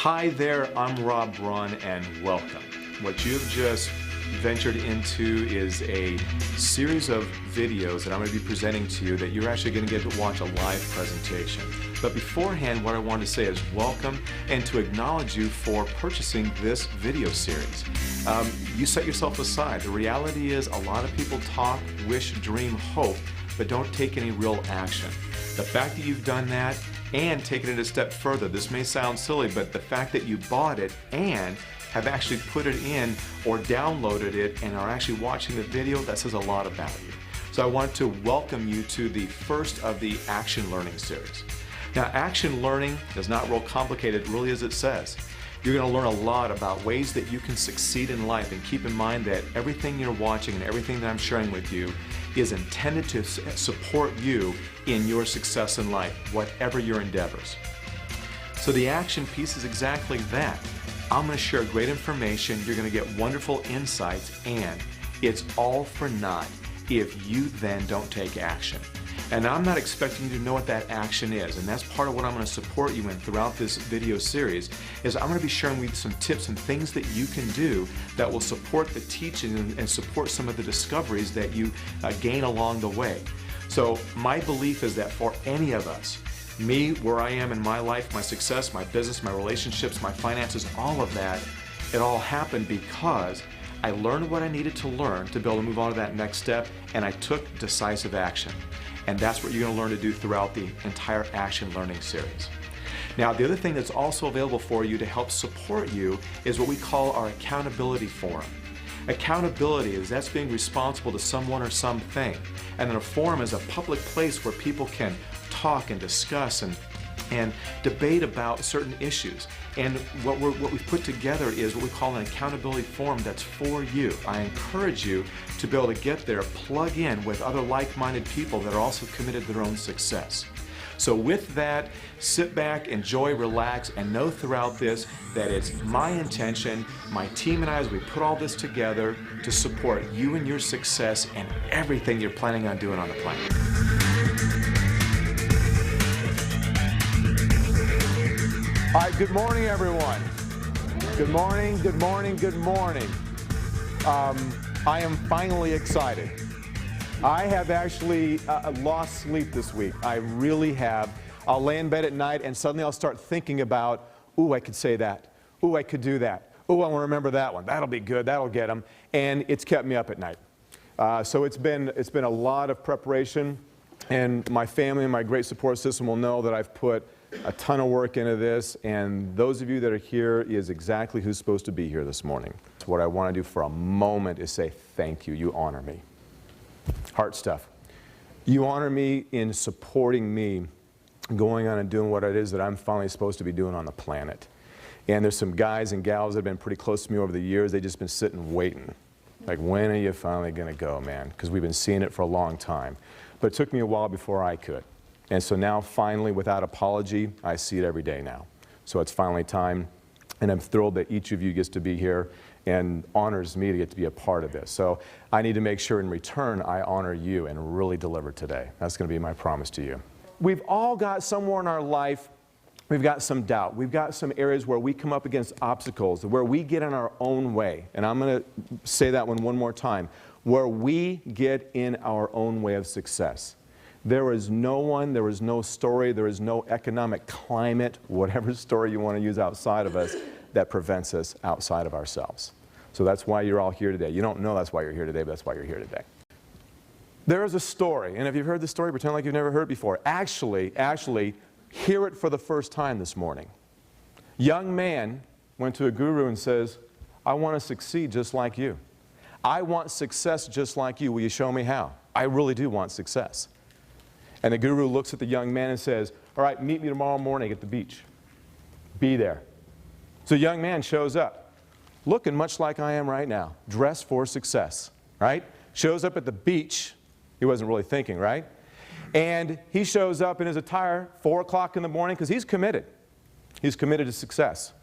Hi there, I'm Robb Braun and welcome. What you've just ventured into is a series of videos that I'm going to be presenting to you that you're actually going to get to watch a live presentation. But beforehand, what I wanted to say is welcome and to acknowledge you for purchasing this video series. You set yourself aside. The reality is a lot of people talk, wish, dream, hope, but don't take any real action. The fact that you've done that and taken it a step further, this may sound silly, but the fact that you bought it and have actually put it in or downloaded it and are actually watching the video, that says a lot about you. So I want to welcome you to the first of the Action Learning series. Now, action learning is not real complicated, really, as it says. You're going to learn a lot about ways that you can succeed in life, and keep in mind that everything you're watching and everything that I'm sharing with you is intended to support you in your success in life, whatever your endeavors. So the action piece is exactly that. I'm going to share great information, you're going to get wonderful insights, and it's all for naught if you then don't take action. And I'm not expecting you to know what that action is, and that's part of what I'm going to support you in throughout this video series, is I'm going to be sharing with you some tips and things that you can do that will support the teaching and support some of the discoveries that you gain along the way. So my belief is that for any of us, me, where I am in my life, my success, my business, my relationships, my finances, all of that, it all happened because I learned what I needed to learn to be able to move on to that next step, and I took decisive action. And that's what you're going to learn to do throughout the entire Action Learning series. Now, the other thing that's also available for you to help support you is what we call our accountability forum. Accountability is that's being responsible to someone or something. And then a forum is a public place where people can talk and discuss and debate about certain issues. And what we've put together is what we call an accountability forum that's for you. I encourage you to be able to get there, plug in with other like-minded people that are also committed to their own success. So with that, sit back, enjoy, relax, and know throughout this that it's my intention, my team and I, as we put all this together, to support you and your success and everything you're planning on doing on the planet. All right, good morning, everyone. Good morning, good morning, good morning. I am finally excited. I have actually lost sleep this week. I really have. I'll lay in bed at night and suddenly I'll start thinking about, ooh, I could say that. Ooh, I could do that. Ooh, I want to remember that one. That'll be good. That'll get them. And it's kept me up at night. So it's been a lot of preparation, and my family and my great support system will know that I've put a ton of work into this, and those of you that are here is exactly who's supposed to be here this morning. What I want to do for a moment is say thank you. You honor me. Heart stuff. You honor me in supporting me going on and doing what it is that I'm finally supposed to be doing on the planet. And there's some guys and gals that have been pretty close to me over the years. They've just been sitting waiting. Like, when are you finally going to go, man? Because we've been seeing it for a long time. But it took me a while before I could. And so now, finally, without apology, I see it every day now. So it's finally time, and I'm thrilled that each of you gets to be here and honors me to get to be a part of this. So I need to make sure in return I honor you and really deliver today. That's going to be my promise to you. We've all got somewhere in our life, we've got some doubt. We've got some areas where we come up against obstacles, where we get in our own way. And I'm going to say that one more time. Where we get in our own way of success. There is no one, there is no story, there is no economic climate, whatever story you want to use outside of us, that prevents us outside of ourselves. So that's why you're all here today. You don't know that's why you're here today, but that's why you're here today. There is a story, and if you've heard the story, pretend like you've never heard it before. Actually, hear it for the first time this morning. Young man went to a guru and says, I want to succeed just like you. I want success just like you. Will you show me how? I really do want success. And the guru looks at the young man and says, all right, meet me tomorrow morning at the beach. Be there. So the young man shows up, looking much like I am right now, dressed for success, right? Shows up at the beach. He wasn't really thinking, right? And he shows up in his attire, 4 o'clock in the morning, because he's committed. He's committed to success.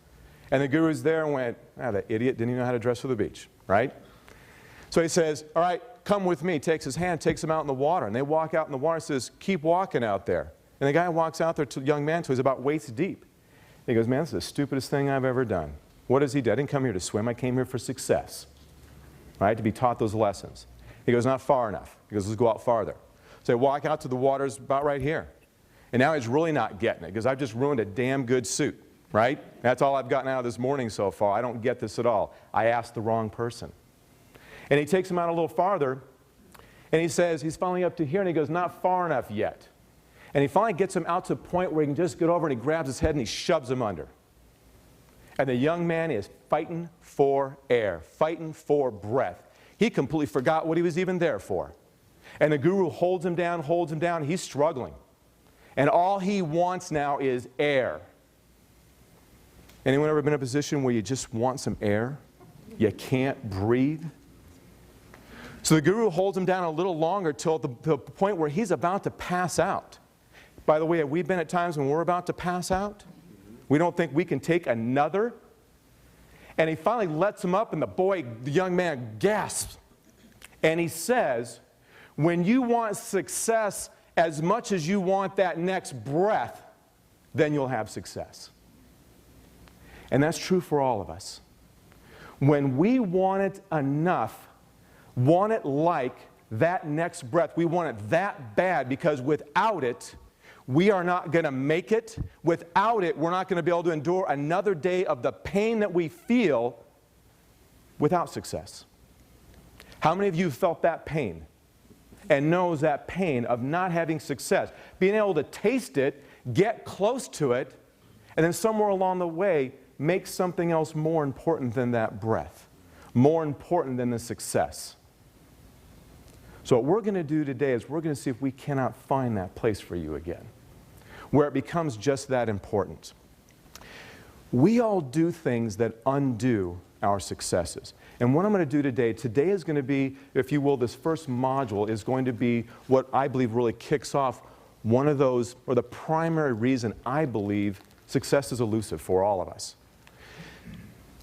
And the guru's there and went, that idiot didn't even know how to dress for the beach, right? So he says, all right, come with me. Takes his hand, takes him out in the water. And they walk out in the water and says, keep walking out there. And the guy walks out there to the young man till he's about waist deep. He goes, man, this is the stupidest thing I've ever done. What does he do? I didn't come here to swim. I came here for success, right, to be taught those lessons. He goes, not far enough. He goes, let's go out farther. So I walk out to the waters about right here. And now he's really not getting it because I've just ruined a damn good suit, right? That's all I've gotten out of this morning so far. I don't get this at all. I asked the wrong person. And he takes him out a little farther, and he says, he's finally up to here, and he goes, not far enough yet. And he finally gets him out to a point where he can just get over, and he grabs his head and he shoves him under. And the young man is fighting for air, fighting for breath. He completely forgot what he was even there for. And the guru holds him down, he's struggling. And all he wants now is air. Anyone ever been in a position where you just want some air? You can't breathe? So the guru holds him down a little longer till the point where he's about to pass out. By the way, have we been at times when we're about to pass out? We don't think we can take another? And he finally lets him up, and the young man gasps. And he says, when you want success as much as you want that next breath, then you'll have success. And that's true for all of us. When we want it enough, want it like that next breath, we want it that bad because without it, we are not going to make it. Without it, we're not going to be able to endure another day of the pain that we feel without success. How many of you felt that pain and knows that pain of not having success, being able to taste it, get close to it, and then somewhere along the way make something else more important than that breath, more important than the success? So what we're going to do today is we're going to see if we cannot find that place for you again, where it becomes just that important. We all do things that undo our successes. And what I'm going to do today is going to be, if you will, this first module is going to be what I believe really kicks off one of those, or the primary reason I believe success is elusive for all of us.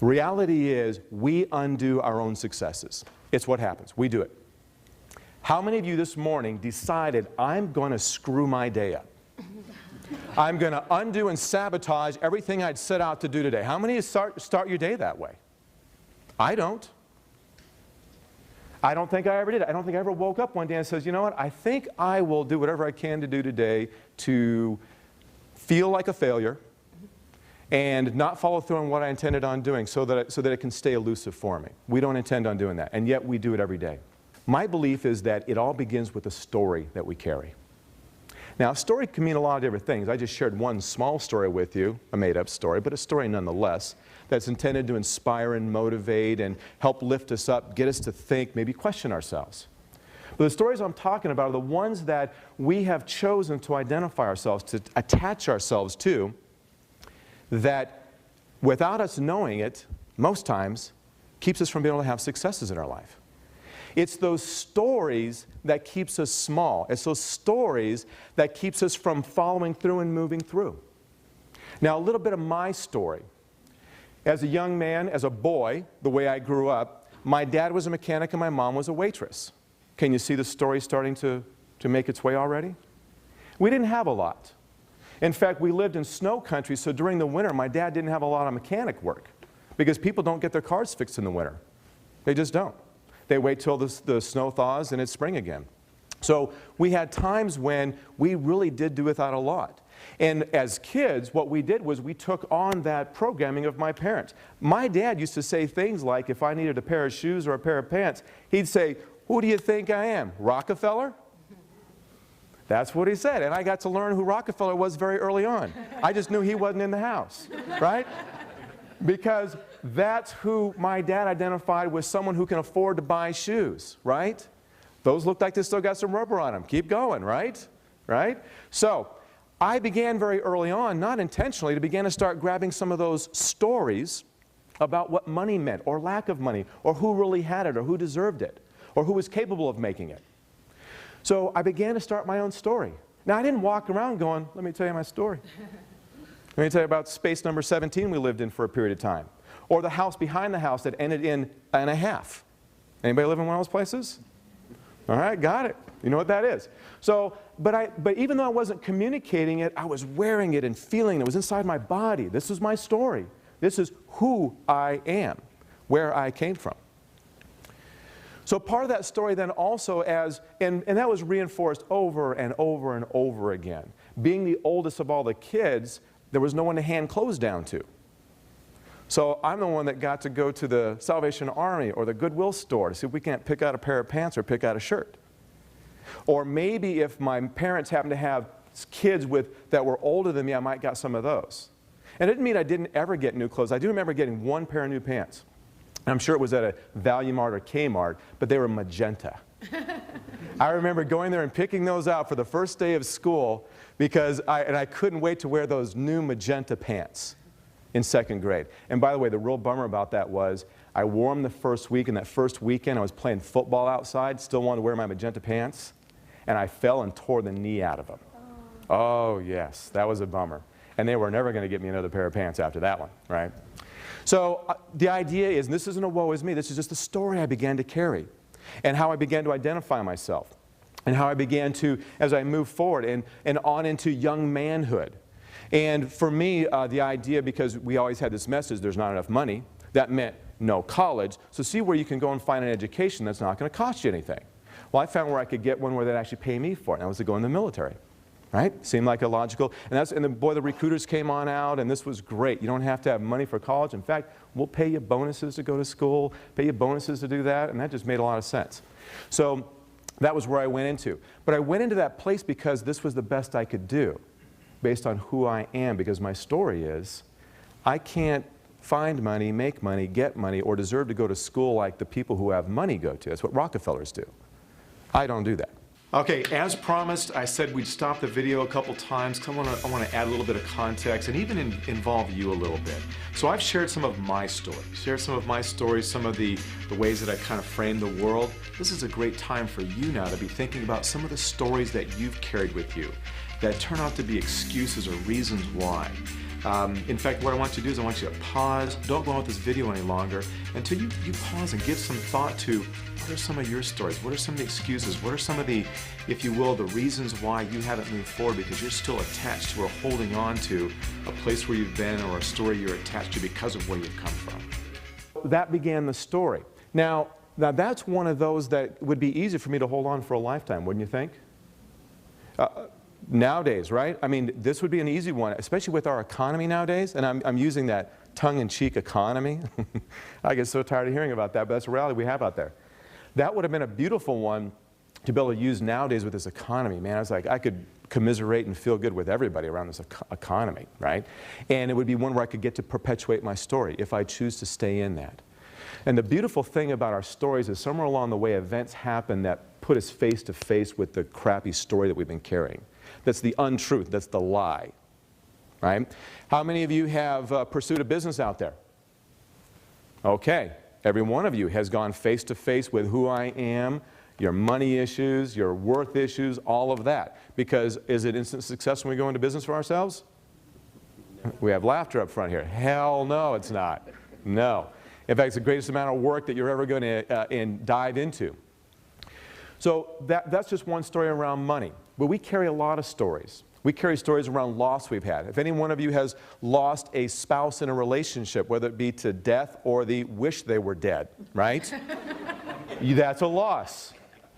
The reality is we undo our own successes. It's what happens. We do it. How many of you this morning decided, I'm going to screw my day up? I'm going to undo and sabotage everything I'd set out to do today. How many of you start your day that way? I don't. I don't think I ever did. I don't think I ever woke up one day and says, you know what, I think I will do whatever I can to do today to feel like a failure and not follow through on what I intended on doing so that it can stay elusive for me. We don't intend on doing that, and yet we do it every day. My belief is that it all begins with a story that we carry. Now, a story can mean a lot of different things. I just shared one small story with you, a made-up story, but a story nonetheless, that's intended to inspire and motivate and help lift us up, get us to think, maybe question ourselves. But the stories I'm talking about are the ones that we have chosen to identify ourselves, to attach ourselves to, that without us knowing it, most times, keeps us from being able to have successes in our life. It's those stories that keeps us small. It's those stories that keeps us from following through and moving through. Now, a little bit of my story. As a young man, as a boy, the way I grew up, my dad was a mechanic and my mom was a waitress. Can you see the story starting to make its way already? We didn't have a lot. In fact, we lived in snow country, so during the winter, my dad didn't have a lot of mechanic work because people don't get their cars fixed in the winter. They just don't. They wait till the snow thaws and it's spring again. So we had times when we really did do without a lot. And as kids, what we did was we took on that programming of my parents. My dad used to say things like, if I needed a pair of shoes or a pair of pants, he'd say, who do you think I am, Rockefeller? That's what he said. And I got to learn who Rockefeller was very early on. I just knew he wasn't in the house, right? Because that's who my dad identified with, someone who can afford to buy shoes, right? Those look like they still got some rubber on them. Keep going, right? Right? So I began very early on, not intentionally, to begin to start grabbing some of those stories about what money meant, or lack of money, or who really had it, or who deserved it, or who was capable of making it. So I began to start my own story. Now, I didn't walk around going, let me tell you my story. Let me tell you about space number 17 we lived in for a period of time. Or the house behind the house that ended in a half. Anybody live in one of those places? All right, got it. You know what that is. So, but even though I wasn't communicating it, I was wearing it and feeling it. It was inside my body. This is my story. This is who I am, where I came from. So part of that story then also and that was reinforced over and over and over again. Being the oldest of all the kids, there was no one to hand clothes down to. So I'm the one that got to go to the Salvation Army or the Goodwill store to see if we can't pick out a pair of pants or pick out a shirt. Or maybe if my parents happened to have kids that were older than me, I might got some of those. And it didn't mean I didn't ever get new clothes. I do remember getting one pair of new pants. I'm sure it was at a Value Mart or Kmart, but they were magenta. I remember going there and picking those out for the first day of school because I couldn't wait to wear those new magenta pants in second grade. And by the way, the real bummer about that was I wore them the first week, and that first weekend I was playing football outside, still wanted to wear my magenta pants, and I fell and tore the knee out of them. Oh yes, that was a bummer. And they were never going to get me another pair of pants after that one, right? So the idea is, and this isn't a woe is me, this is just the story I began to carry, and how I began to identify myself, and how I began to, as I moved forward and on into young manhood. And for me, the idea, because we always had this message, there's not enough money, that meant no college. So see where you can go and find an education that's not going to cost you anything. Well, I found where I could get one where they'd actually pay me for it, and that was to go in the military. Right? Seemed like a logical, and boy, the recruiters came on out, and this was great. You don't have to have money for college. In fact, we'll pay you bonuses to go to school, pay you bonuses to do that, and that just made a lot of sense. So that was where I went into. But I went into that place because this was the best I could do, based on who I am, because my story is, I can't find money, make money, get money, or deserve to go to school like the people who have money go to. That's what Rockefellers do. I don't do that. Okay, as promised, I said we'd stop the video a couple times because I want to add a little bit of context and even involve you a little bit. So I've shared some of my stories, some of the ways that I kind of framed the world. This is a great time for you now to be thinking about some of the stories that you've carried with you that turn out to be excuses or reasons why. In fact, what I want you to do is I want you to pause, don't go on with this video any longer, until you pause and give some thought to what are some of your stories, what are some of the excuses, what are some of the, if you will, the reasons why you haven't moved forward because you're still attached to or holding on to a place where you've been or a story you're attached to because of where you've come from. That began the story. Now that's one of those that would be easy for me to hold on for a lifetime, wouldn't you think? Nowadays, right? I mean, this would be an easy one, especially with our economy nowadays, and I'm using that tongue-in-cheek economy. I get so tired of hearing about that, but that's the reality we have out there. That would have been a beautiful one to be able to use nowadays with this economy. Man, I was like, I could commiserate and feel good with everybody around this economy, right? And it would be one where I could get to perpetuate my story if I choose to stay in that. And the beautiful thing about our stories is somewhere along the way events happen that put us face to face with the crappy story that we've been carrying. That's the untruth, that's the lie, right? How many of you have pursued a business out there? Okay, every one of you has gone face to face with who I am, your money issues, your worth issues, all of that. Because is it instant success when we go into business for ourselves? We have laughter up front here. Hell no, it's not. No. In fact, it's the greatest amount of work that you're ever going to dive into. So that's just one story around money. But we carry a lot of stories. We carry stories around loss we've had. If any one of you has lost a spouse in a relationship, whether it be to death or the wish they were dead, right? That's a loss.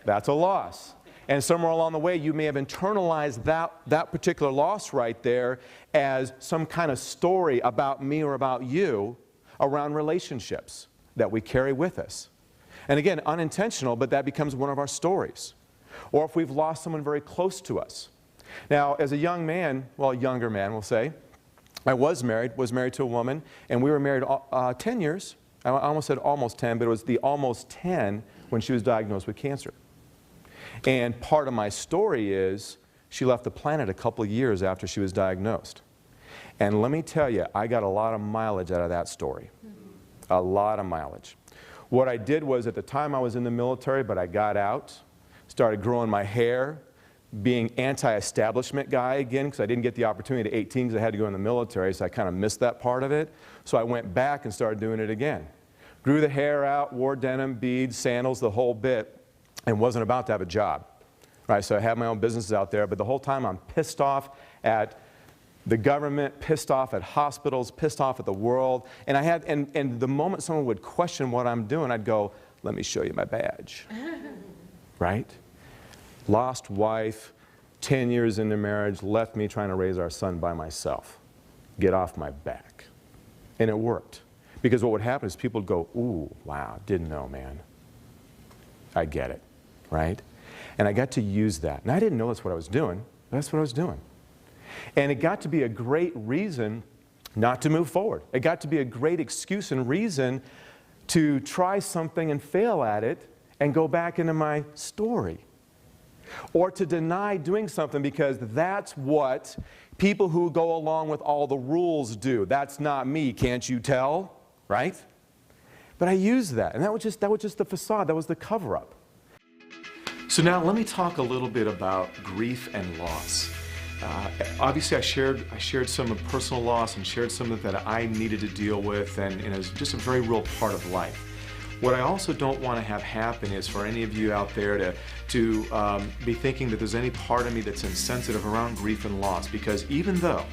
That's a loss. And somewhere along the way, you may have internalized that particular loss right there as some kind of story about me or about you around relationships that we carry with us. And again, unintentional, but that becomes one of our stories. Or if we've lost someone very close to us. Now, as a young man, well, a younger man, we'll say, I was married to a woman, and we were married 10 years. I almost said almost 10, but it was the almost 10 when she was diagnosed with cancer. And part of my story is she left the planet a couple of years after she was diagnosed. And let me tell you, I got a lot of mileage out of that story. A lot of mileage. What I did was, at the time I was in the military, but I got out, started growing my hair, being anti-establishment guy again, because I didn't get the opportunity at 18 because I had to go in the military, so I kind of missed that part of it. So I went back and started doing it again. Grew the hair out, wore denim, beads, sandals, the whole bit. and wasn't about to have a job. Right? So I have my own businesses out there, but the whole time I'm pissed off at the government, pissed off at hospitals, pissed off at the world. And the moment someone would question what I'm doing, I'd go, let me show you my badge. Right? Lost wife, 10 years into marriage, left me trying to raise our son by myself. Get off my back. And it worked. Because what would happen is people would go, ooh, wow, didn't know, man. I get it. Right? And I got to use that. And I didn't know that's what I was doing, but that's what I was doing. And it got to be a great reason not to move forward. It got to be a great excuse and reason to try something and fail at it and go back into my story. Or to deny doing something because that's what people who go along with all the rules do. That's not me, can't you tell? Right? But I used that, and that was just the facade. That was the cover-up. So now let me talk a little bit about grief and loss. Obviously, I shared some of personal loss and shared some of that I needed to deal with, and it's just a very real part of life. What I also don't want to have happen is for any of you out there to be thinking that there's any part of me that's insensitive around grief and loss, because even though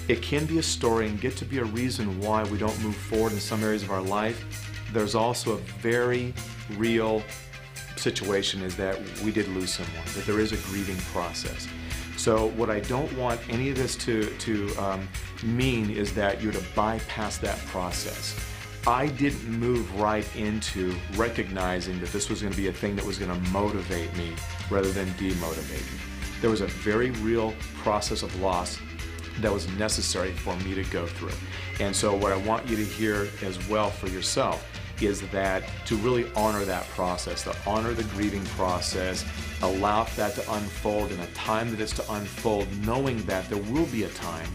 it can be a story and get to be a reason why we don't move forward in some areas of our life, there's also a very real situation is that we did lose someone, that there is a grieving process. So what I don't want any of this to mean is that you're to bypass that process. I didn't move right into recognizing that this was going to be a thing that was going to motivate me rather than demotivate me. There was a very real process of loss that was necessary for me to go through. And so what I want you to hear as well for yourself is that to really honor that process, to honor the grieving process, allow that to unfold in a time that it's to unfold, knowing that there will be a time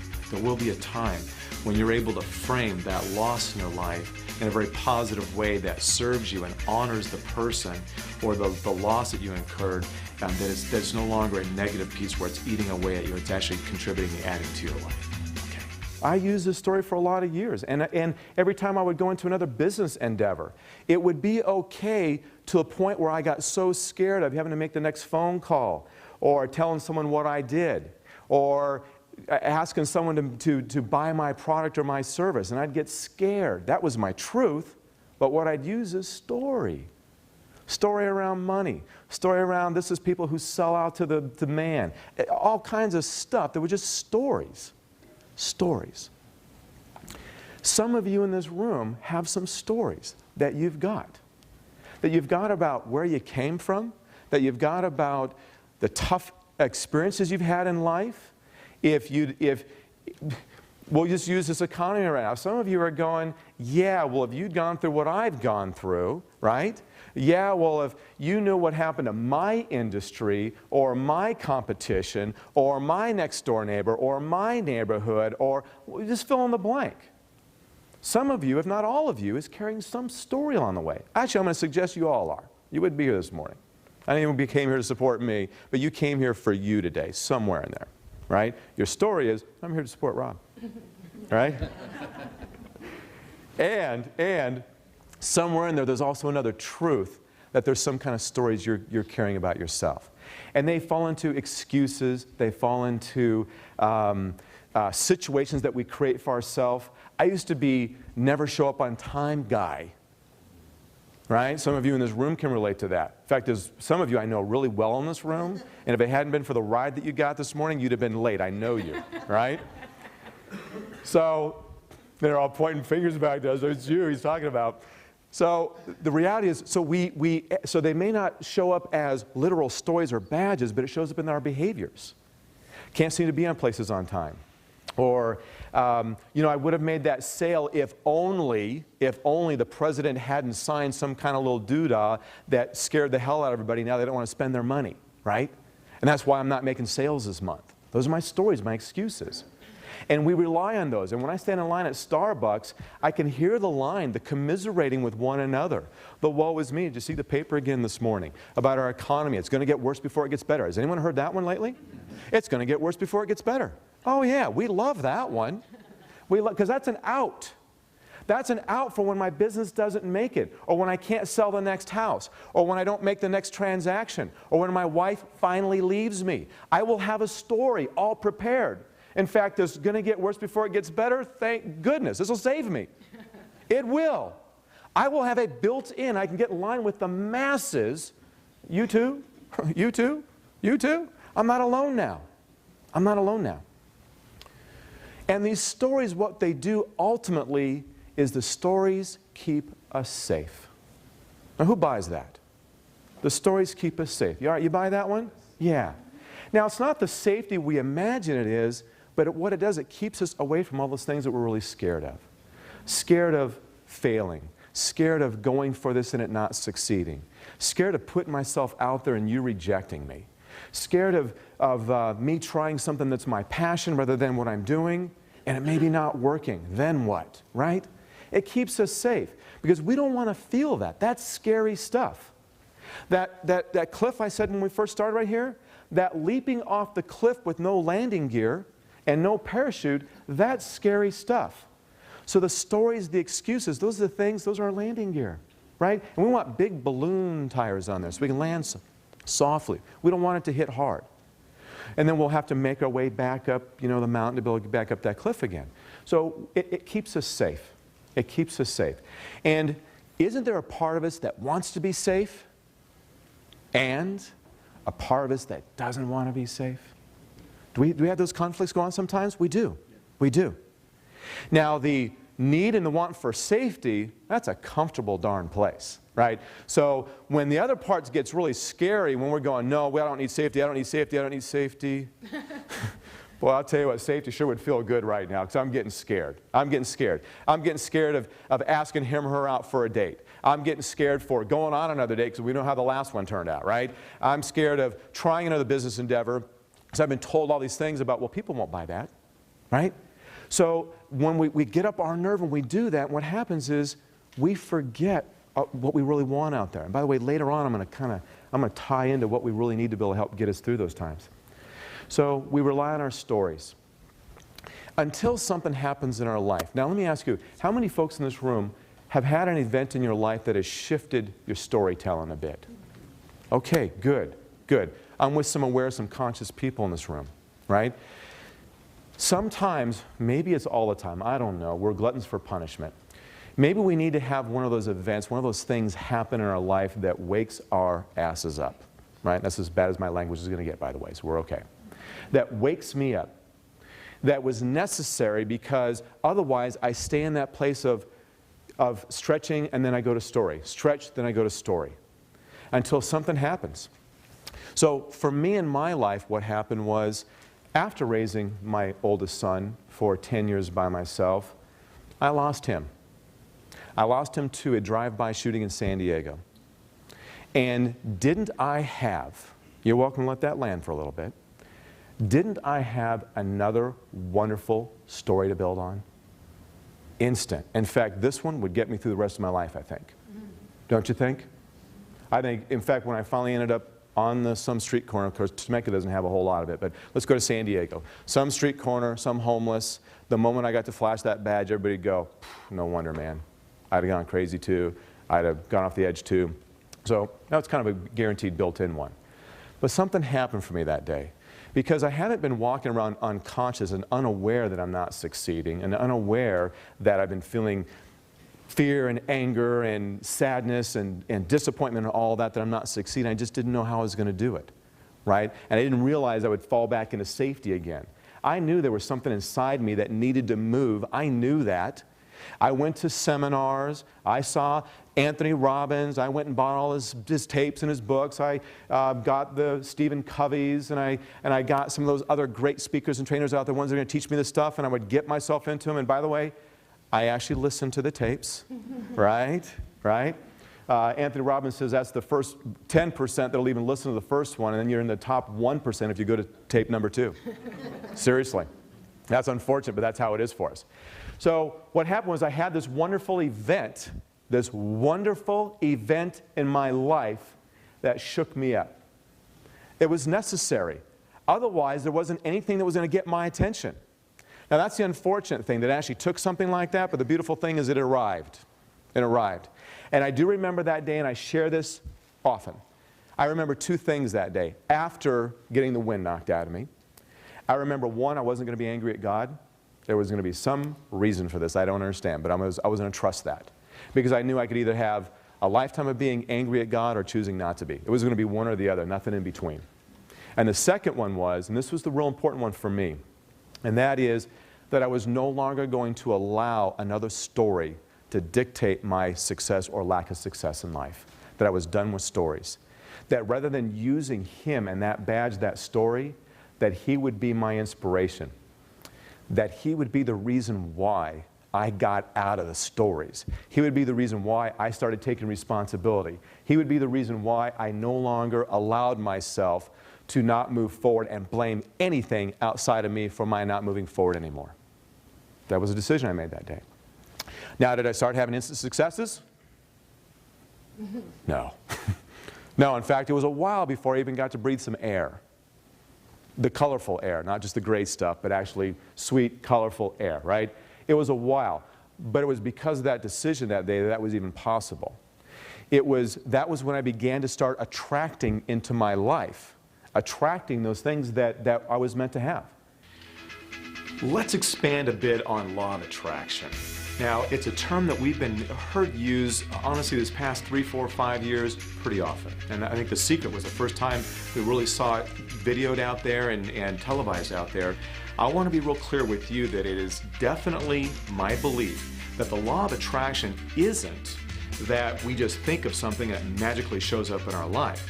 when you're able to frame that loss in your life in a very positive way that serves you and honors the person or the loss that you incurred, that it's no longer a negative piece where it's eating away at you, it's actually contributing and adding to your life. I used this story for a lot of years, and every time I would go into another business endeavor, it would be okay to a point where I got so scared of having to make the next phone call, or telling someone what I did, or asking someone to buy my product or my service, and I'd get scared. That was my truth, but what I'd use is story. Story around money, story around this is people who sell out to the man, all kinds of stuff that were just stories. Stories. Some of you in this room have some stories that you've got about where you came from, that you've got about the tough experiences you've had in life. We'll just use this economy right now. Some of you are going, yeah, well, if you'd gone through what I've gone through, right? Yeah, well, if you knew what happened to my industry or my competition or my next door neighbor or my neighborhood, or just fill in the blank. Some of you, if not all of you, is carrying some story along the way. Actually, I'm going to suggest you all are. You wouldn't be here this morning. I didn't even came here to support me, but you came here for you today, somewhere in there, right? Your story is, I'm here to support Rob, right? And somewhere in there, there's also another truth that there's some kind of stories you're caring about yourself. And they fall into excuses. They fall into situations that we create for ourselves. I used to be never show up on time guy, right? Some of you in this room can relate to that. In fact, there's some of you I know really well in this room, and if it hadn't been for the ride that you got this morning, you'd have been late. I know you, right? So they're all pointing fingers back to us. It's you he's talking about. So the reality is, so they may not show up as literal stories or badges, but it shows up in our behaviors. Can't seem to be on places on time. Or, I would have made that sale if only the president hadn't signed some kind of little doodah that scared the hell out of everybody. Now they don't want to spend their money, right? And that's why I'm not making sales this month. Those are my stories, my excuses. And we rely on those. And when I stand in line at Starbucks, I can hear the line, the commiserating with one another. The woe is me. Did you see the paper again this morning about our economy? It's going to get worse before it gets better. Has anyone heard that one lately? It's going to get worse before it gets better. Oh, yeah, we love that one. Because that's an out. That's an out for when my business doesn't make it, or when I can't sell the next house, or when I don't make the next transaction, or when my wife finally leaves me. I will have a story all prepared. In fact, it's going to get worse before it gets better. Thank goodness. This will save me. It will. I will have a built-in, I can get in line with the masses. You too? You too? You too? I'm not alone now. I'm not alone now. And these stories, what they do ultimately is the stories keep us safe. Now, who buys that? The stories keep us safe. You all right, you buy that one? Yeah. Now, it's not the safety we imagine it is, but what it does, it keeps us away from all those things that we're really scared of. Scared of failing. Scared of going for this and it not succeeding. Scared of putting myself out there and you rejecting me. Scared of me trying something that's my passion rather than what I'm doing, and it may be not working. Then what, right? It keeps us safe because we don't want to feel that. That's scary stuff. That cliff I said when we first started right here, that leaping off the cliff with no landing gear and no parachute, that's scary stuff. So the stories, the excuses, those are the things, those are our landing gear, right? And we want big balloon tires on there so we can land softly. We don't want it to hit hard. And then we'll have to make our way back up, the mountain to be able to get back up that cliff again. So it keeps us safe. It keeps us safe. And isn't there a part of us that wants to be safe and a part of us that doesn't want to be safe? Do we have those conflicts go on sometimes? We do. We do. Now, the need and the want for safety, that's a comfortable darn place, right? So when the other parts gets really scary, when we're going, no, I don't need safety, I don't need safety, I don't need safety. Well, I'll tell you what, safety sure would feel good right now because I'm getting scared. I'm getting scared. I'm getting scared of asking him or her out for a date. I'm getting scared for going on another date because we know how the last one turned out, right? I'm scared of trying another business endeavor because I've been told all these things about, well, people won't buy that, right? So when we get up our nerve and we do that, what happens is we forget what we really want out there. And by the way, later on I'm going to tie into what we really need to be able to help get us through those times. So we rely on our stories until something happens in our life. Now let me ask you, how many folks in this room have had an event in your life that has shifted your storytelling a bit? Okay, good, good. I'm with some aware, some conscious people in this room, right? Sometimes, maybe it's all the time, I don't know, we're gluttons for punishment. Maybe we need to have one of those events, one of those things happen in our life that wakes our asses up, right? That's as bad as my language is going to get, by the way, so we're okay. That wakes me up. That was necessary because otherwise I stay in that place of stretching and then I go to story. Stretch, then I go to story. Until something happens. So for me in my life, what happened was, after raising my oldest son for 10 years by myself, I lost him. I lost him to a drive-by shooting in San Diego. And didn't I have, you're welcome to let that land for a little bit, didn't I have another wonderful story to build on? Instant. In fact, this one would get me through the rest of my life, I think. Don't you think? I think, in fact, when I finally ended up on some street corner, of course, Temecula doesn't have a whole lot of it, but let's go to San Diego. Some street corner, some homeless. The moment I got to flash that badge, everybody would go, no wonder, man. I'd have gone crazy too. I'd have gone off the edge too. So that was kind of a guaranteed built-in one. But something happened for me that day. Because I haven't been walking around unconscious and unaware that I'm not succeeding and unaware that I've been feeling fear and anger and sadness and disappointment and all that I'm not succeeding. I just didn't know how I was going to do it, right? And I didn't realize I would fall back into safety again. I knew there was something inside me that needed to move. I knew that. I went to seminars. I saw Anthony Robbins. I went and bought all his tapes and his books. I got the Stephen Covey's, and I got some of those other great speakers and trainers out there, ones that are going to teach me this stuff, and I would get myself into them. And by the way, I actually listened to the tapes, right? Anthony Robbins says that's the first 10% that'll even listen to the first one, and then you're in the top 1% if you go to tape number 2. Seriously. That's unfortunate, but that's how it is for us. So what happened was I had this wonderful event in my life that shook me up. It was necessary. Otherwise, there wasn't anything that was going to get my attention. Now that's the unfortunate thing, that it actually took something like that, but the beautiful thing is it arrived. It arrived. And I do remember that day, and I share this often. I remember two things that day after getting the wind knocked out of me. I remember, one, I wasn't going to be angry at God. There was going to be some reason for this. I don't understand, but I was going to trust that. Because I knew I could either have a lifetime of being angry at God or choosing not to be. It was going to be one or the other, nothing in between. And the second one was, and this was the real important one for me, and that is that I was no longer going to allow another story to dictate my success or lack of success in life. That I was done with stories. That rather than using him and that badge, that story, that he would be my inspiration. That he would be the reason why I got out of the stories. He would be the reason why I started taking responsibility. He would be the reason why I no longer allowed myself to not move forward and blame anything outside of me for my not moving forward anymore. That was a decision I made that day. Now, did I start having instant successes? No. No, in fact, it was a while before I even got to breathe some air. The colorful air, not just the gray stuff, but actually sweet, colorful air, right? It was a while, but it was because of that decision that day that was even possible. That was when I began to start attracting into my life, attracting those things that I was meant to have. Let's expand a bit on law of attraction. Now, it's a term that we've been heard used, honestly, this past 3, 4, 5 years pretty often. And I think The Secret was the first time we really saw it videoed out there and televised out there. I want to be real clear with you that it is definitely my belief that the law of attraction isn't that we just think of something that magically shows up in our life.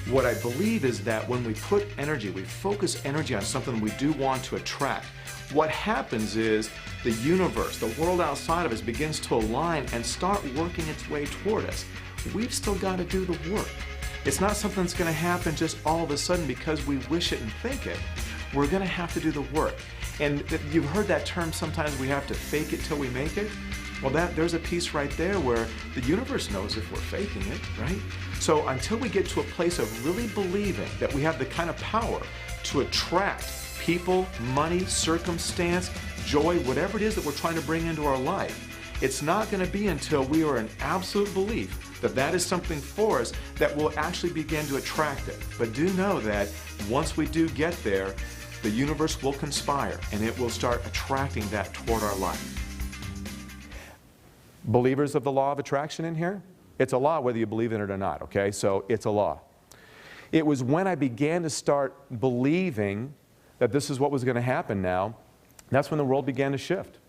What I believe is that when we put energy, we focus energy on something we do want to attract, what happens is the universe, the world outside of us, begins to align and start working its way toward us. We've still got to do the work. It's not something that's going to happen just all of a sudden because we wish it and think it. We're going to have to do the work. And you've heard that term, sometimes we have to fake it till we make it. Well, there's a piece right there where the universe knows if we're faking it, right? So until we get to a place of really believing that we have the kind of power to attract people, money, circumstance, joy, whatever it is that we're trying to bring into our life, it's not going to be until we are in absolute belief that that is something for us that we'll actually begin to attract it. But do know that once we do get there, the universe will conspire and it will start attracting that toward our life. Believers of the law of attraction in here? It's a law whether you believe in it or not, okay? So it's a law. It was when I began to start believing that this is what was going to happen now, that's when the world began to shift.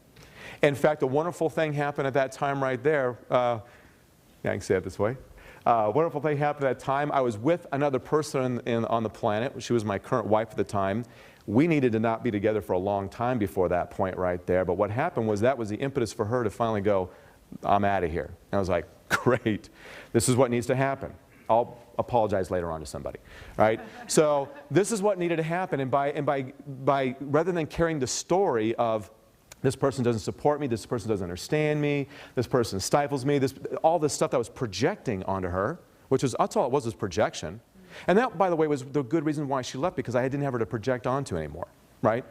In fact, a wonderful thing happened at that time right there. Yeah, I can say it this way. Wonderful thing happened at that time. I was with another person on the planet. She was my current wife at the time. We needed to not be together for a long time before that point right there. But what happened was that was the impetus for her to finally go, I'm out of here. And I was like, great. This is what needs to happen. I'll apologize later on to somebody, right? So this is what needed to happen. And by rather than carrying the story of this person doesn't support me, this person doesn't understand me, this person stifles me, all this stuff that was projecting onto her, which was, that's all it was projection. And that, by the way, was the good reason why she left, because I didn't have her to project onto anymore, right?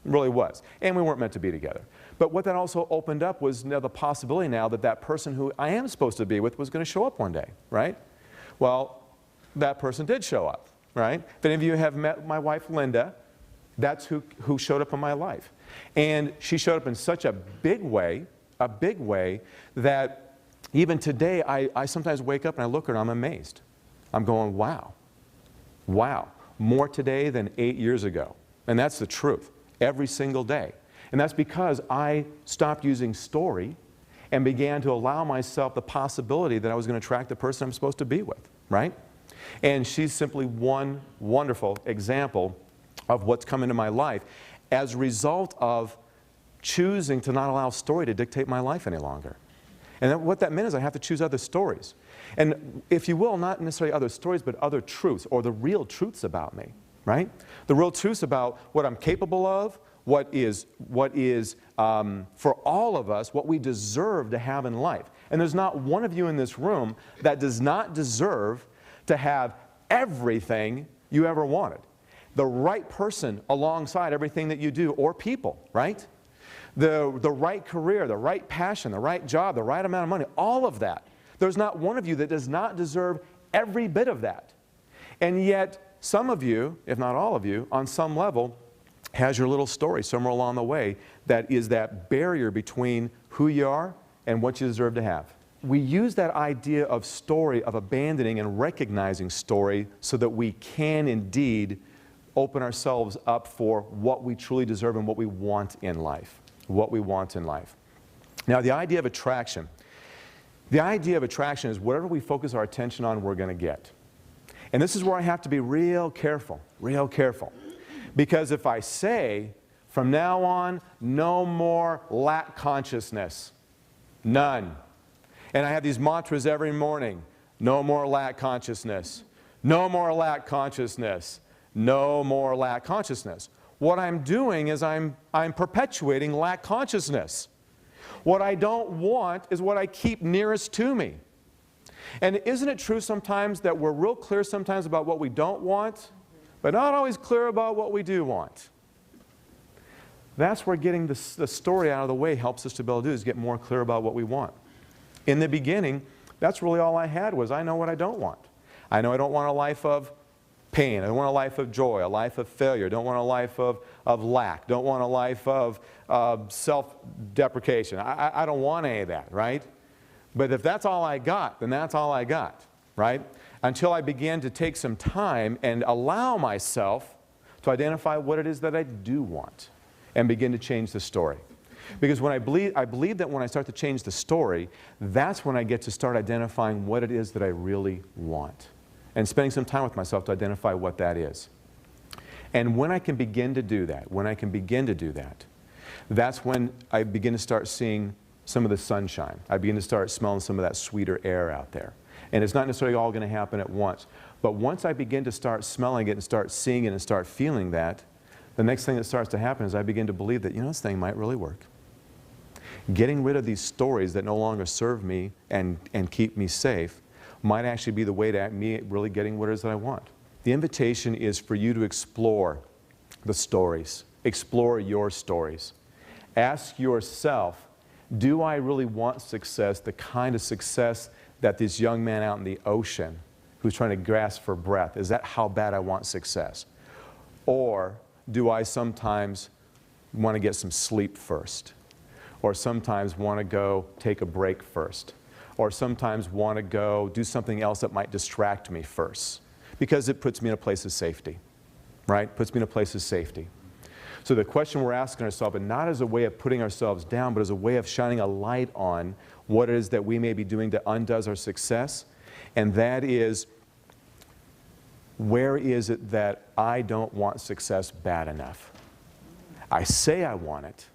It really was. And we weren't meant to be together. But what that also opened up was the possibility now that that person who I am supposed to be with was going to show up one day, right? Well, that person did show up, right? If any of you have met my wife, Linda, that's who showed up in my life. And she showed up in such a big way that even today I sometimes wake up and I look at her and I'm amazed. I'm going, wow, more today than 8 years ago. And that's the truth, every single day. And that's because I stopped using story and began to allow myself the possibility that I was going to attract the person I'm supposed to be with, right? And she's simply one wonderful example of what's come into my life as a result of choosing to not allow story to dictate my life any longer. And what that meant is I have to choose other stories. And if you will, not necessarily other stories, but other truths, or the real truths about me, right? The real truths about what I'm capable of, what is for all of us, what we deserve to have in life. And there's not one of you in this room that does not deserve to have everything you ever wanted. the right person alongside everything that you do, or people, right? The right career, the right passion, the right job, the right amount of money, all of that. There's not one of you that does not deserve every bit of that. And yet, some of you, if not all of you, on some level, has your little story somewhere along the way that is that barrier between who you are and what you deserve to have. We use that idea of story, of abandoning and recognizing story, so that we can indeed open ourselves up for what we truly deserve and what we want in life. What we want in life. Now, the idea of attraction. The idea of attraction is whatever we focus our attention on, we're going to get. And this is where I have to be real careful, real careful. Because if I say, from now on, no more lack consciousness, none. And I have these mantras every morning, no more lack consciousness, no more lack consciousness, no more lack consciousness. What I'm doing is I'm perpetuating lack consciousness. What I don't want is what I keep nearest to me. And isn't it true sometimes that we're real clear sometimes about what we don't want, but not always clear about what we do want? That's where getting the story out of the way helps us to be able to do, is get more clear about what we want. In the beginning, that's really all I had, was I know what I don't want. I know I don't want a life of pain. I don't want a life of joy, a life of failure. Don't want a life of lack. Don't want a life of self-deprecation. I don't want any of that, right? But if that's all I got, then that's all I got, right? Until I began to take some time and allow myself to identify what it is that I do want and begin to change the story. Because when I believe that when I start to change the story, that's when I get to start identifying what it is that I really want. And spending some time with myself to identify what that is. And when I can begin to do that, that's when I begin to start seeing some of the sunshine. I begin to start smelling some of that sweeter air out there. And it's not necessarily all going to happen at once. But once I begin to start smelling it and start seeing it and start feeling that, the next thing that starts to happen is I begin to believe that, this thing might really work. Getting rid of these stories that no longer serve me and keep me safe might actually be the way to me really getting what it is that I want. The invitation is for you to explore the stories. Explore your stories. Ask yourself, do I really want success, the kind of success that this young man out in the ocean who's trying to grasp for breath, is that how bad I want success? Or do I sometimes want to get some sleep first? Or sometimes want to go take a break first? Or sometimes want to go do something else that might distract me first? Because it puts me in a place of safety, right? Puts me in a place of safety. So the question we're asking ourselves, and not as a way of putting ourselves down, but as a way of shining a light on what it is that we may be doing that undoes our success, and that is, where is it that I don't want success bad enough? I say I want it.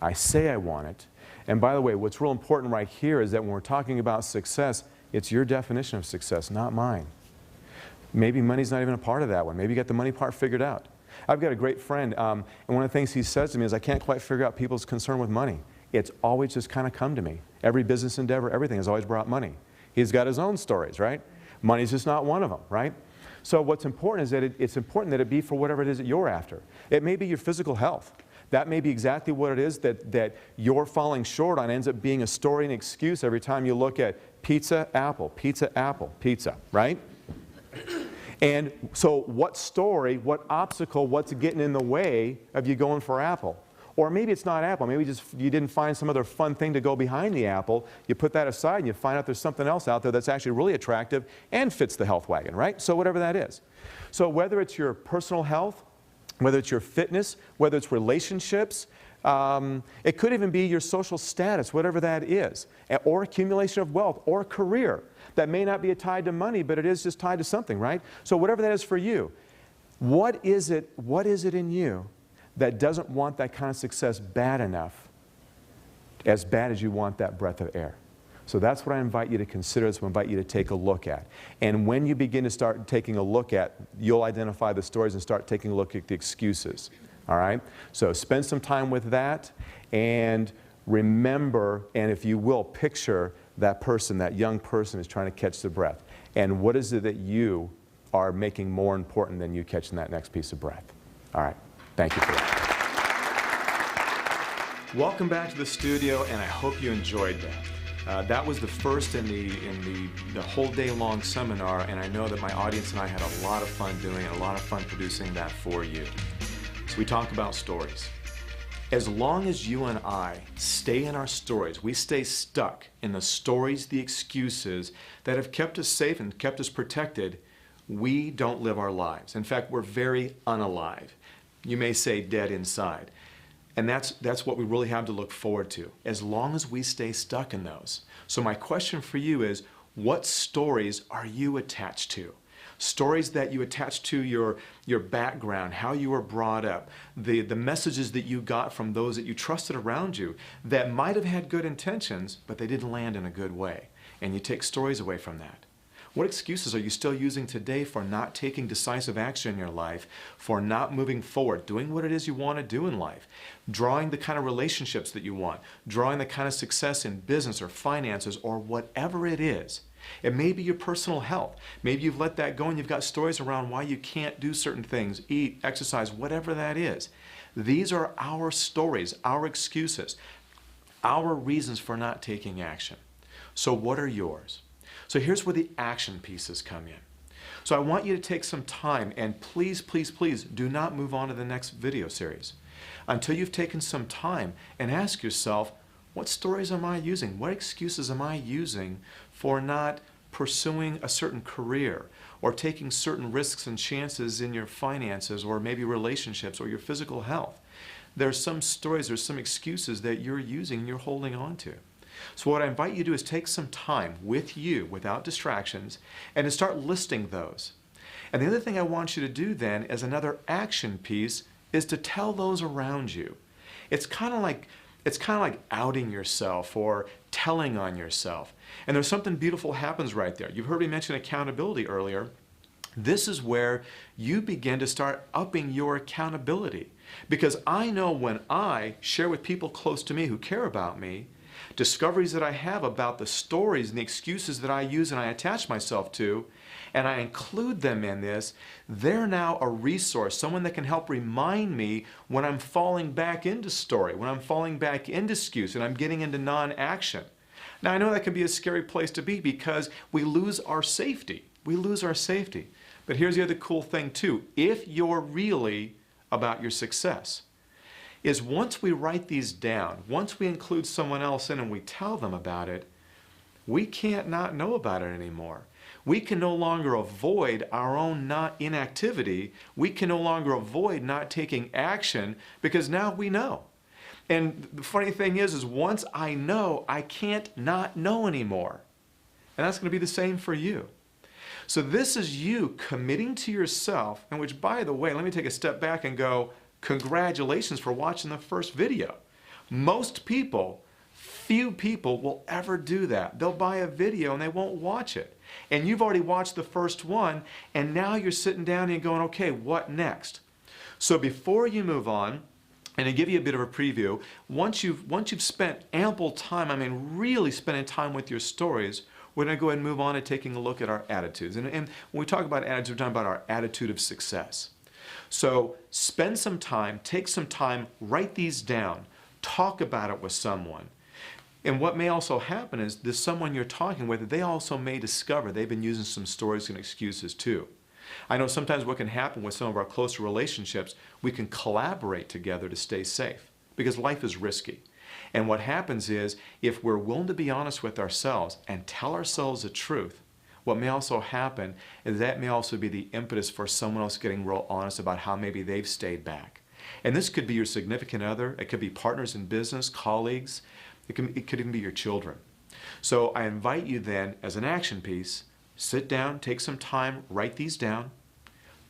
I say I want it. And by the way, what's real important right here is that when we're talking about success, it's your definition of success, not mine. Maybe money's not even a part of that one. Maybe you got the money part figured out. I've got a great friend, and one of the things he says to me is, I can't quite figure out people's concern with money. It's always just kind of come to me. Every business endeavor, everything has always brought money. He's got his own stories, right? Money's just not one of them, right? So what's important is that it's important that it be for whatever it is that you're after. It may be your physical health. That may be exactly what it is that you're falling short on. It ends up being a story and excuse every time you look at pizza, apple, pizza, right? And so what story, what obstacle, what's getting in the way of you going for apple? Or maybe it's not apple. Maybe just you didn't find some other fun thing to go behind the apple. You put that aside and you find out there's something else out there that's actually really attractive and fits the health wagon, right? So whatever that is. So whether it's your personal health, whether it's your fitness, whether it's relationships, it could even be your social status, whatever that is, or accumulation of wealth, or a career that may not be tied to money, but it is just tied to something, right? So whatever that is for you, what is it in you that doesn't want that kind of success bad enough, as bad as you want that breath of air? So that's what I invite you to consider, that's what I invite you to take a look at. And when you begin to start taking a look at, you'll identify the stories and start taking a look at the excuses. All right? So spend some time with that, and remember, and if you will, picture that person, that young person who's trying to catch the breath. And what is it that you are making more important than you catching that next piece of breath. All right. Thank you for that. Welcome back to the studio, and I hope you enjoyed that. That was the first in the whole day long seminar, and I know that my audience and I had a lot of fun doing it, a lot of fun producing that for you. So we talk about stories. As long as you and I stay in our stories, we stay stuck in the stories, the excuses that have kept us safe and kept us protected, we don't live our lives. In fact, we're very unalive. You may say dead inside. And that's what we really have to look forward to, as long as we stay stuck in those. So my question for you is, what stories are you attached to? Stories that you attach to your background, how you were brought up, the messages that you got from those that you trusted around you that might have had good intentions, but they didn't land in a good way. And you take stories away from that. What excuses are you still using today for not taking decisive action in your life, for not moving forward, doing what it is you want to do in life, drawing the kind of relationships that you want, drawing the kind of success in business or finances or whatever it is? It may be your personal health. Maybe you've let that go and you've got stories around why you can't do certain things, eat, exercise, whatever that is. These are our stories, our excuses, our reasons for not taking action. So what are yours? So here's where the action pieces come in. So I want you to take some time, and please, please, please do not move on to the next video series until you've taken some time and ask yourself, what stories am I using? What excuses am I using for not pursuing a certain career or taking certain risks and chances in your finances or maybe relationships or your physical health? There's some stories, there's some excuses that you're using, you're holding on to. So what I invite you to do is take some time with you, without distractions, and to start listing those. And the other thing I want you to do then, as another action piece, is to tell those around you. It's kind of like outing yourself or telling on yourself. And there's something beautiful happens right there. You've heard me mention accountability earlier. This is where you begin to start upping your accountability. Because I know when I share with people close to me who care about me, discoveries that I have about the stories and the excuses that I use and I attach myself to, and I include them in this, they're now a resource, someone that can help remind me when I'm falling back into story, when I'm falling back into excuse, and I'm getting into non-action. Now I know that can be a scary place to be because we lose our safety. We lose our safety. But here's the other cool thing too. If you're really about your success, is once we write these down, once we include someone else in and we tell them about it, we can't not know about it anymore. We can no longer avoid our own inactivity. We can no longer avoid not taking action because now we know. And the funny thing is once I know, I can't not know anymore. And that's going to be the same for you. So this is you committing to yourself, and which, by the way, let me take a step back and go, congratulations for watching the first video. Most people, few people will ever do that. They'll buy a video and they won't watch it. And you've already watched the first one, and now you're sitting down and going, okay, what next? So before you move on, and to give you a bit of a preview, once you've spent ample time, I mean really spending time with your stories, we're going to go ahead and move on to taking a look at our attitudes. And when we talk about attitudes, we're talking about our attitude of success. So spend some time, take some time, write these down, talk about it with someone. And what may also happen is this someone you're talking with, they also may discover they've been using some stories and excuses too. I know sometimes what can happen with some of our closer relationships, we can collaborate together to stay safe because life is risky. And what happens is if we're willing to be honest with ourselves and tell ourselves the truth, what may also happen is that may also be the impetus for someone else getting real honest about how maybe they've stayed back. And this could be your significant other, it could be partners in business, colleagues, it could even be your children. So I invite you then, as an action piece, sit down, take some time, write these down,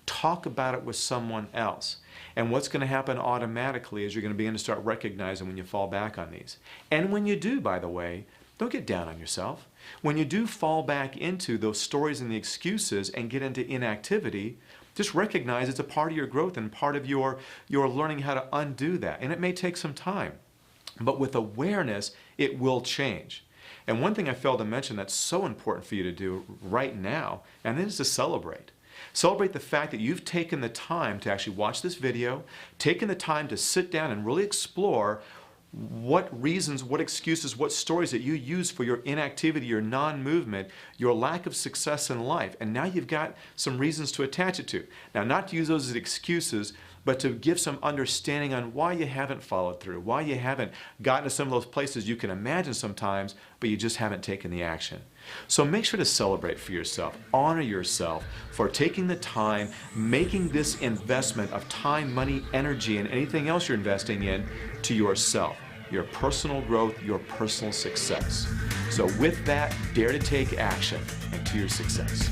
talk about it with someone else. And what's going to happen automatically is you're going to begin to start recognizing when you fall back on these. And when you do, by the way, don't get down on yourself. When you do fall back into those stories and the excuses and get into inactivity, just recognize it's a part of your growth and part of your learning how to undo that. And it may take some time. But with awareness, it will change. And one thing I failed to mention that's so important for you to do right now, and that is to celebrate. Celebrate the fact that you've taken the time to actually watch this video, taken the time to sit down and really explore what reasons, what excuses, what stories that you use for your inactivity, your non-movement, your lack of success in life. And now you've got some reasons to attach it to. Now, not to use those as excuses, but to give some understanding on why you haven't followed through, why you haven't gotten to some of those places you can imagine sometimes, but you just haven't taken the action. So make sure to celebrate for yourself, honor yourself for taking the time, making this investment of time, money, energy, and anything else you're investing in to yourself, your personal growth, your personal success. So with that, dare to take action and to your success.